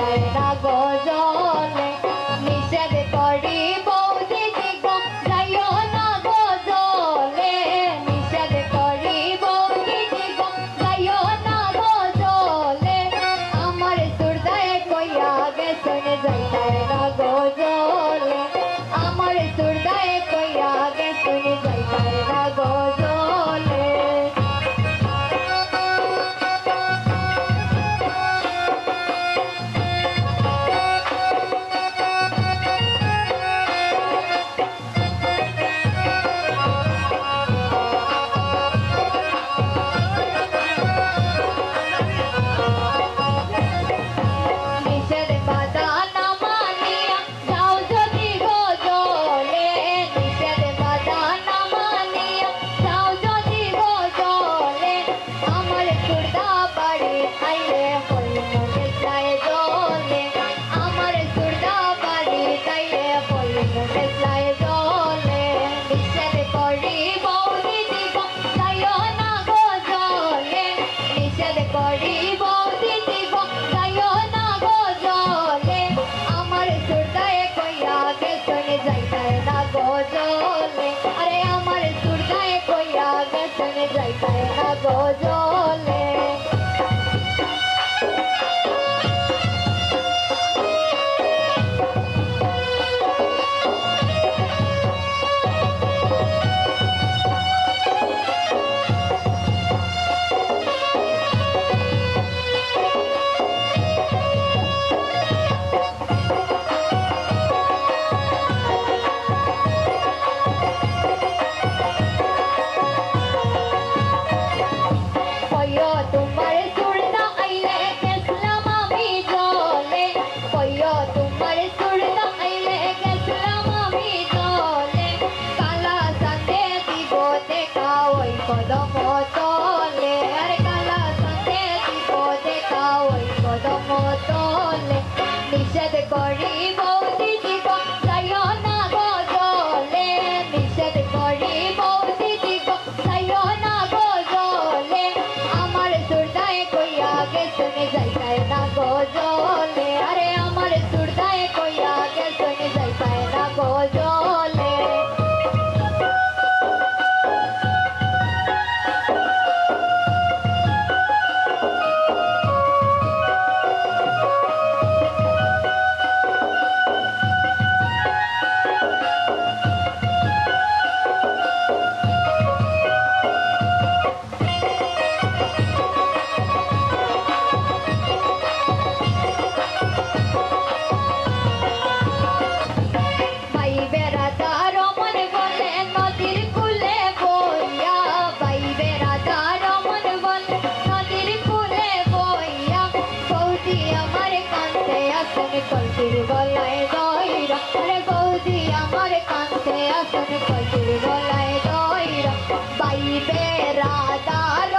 যাইতায় না গজলে নিষেধ করি বৌদি গো যাইও না গজলে নিষেধ করি বৌদি গো যাইও না গজলে আমার সুরদায় কইয়া গেছন যাইতায় না গজলে আমার সুরদায় কইয়া গেছন যাইতায় না গজলে যাইতায় না গজলে কদমতলে আরে কালা সঙ্গে দিব দেখা ওই কদমতলে নিষেধ করি বৌদি দিব যাইও না গজলে নিষেধ করি বৌদি দিব যাইও না গজলে আমার সুরদায় কইয়া গেছনে যাইতায় না গজলে আরে আমার সুরদায় কইয়া গেছনে যাইতায় না গজলে কলকির গলায় দইরা রে গৌদি আমার কাছে আসন কলকির গলায় দইরা বাইবে রাধার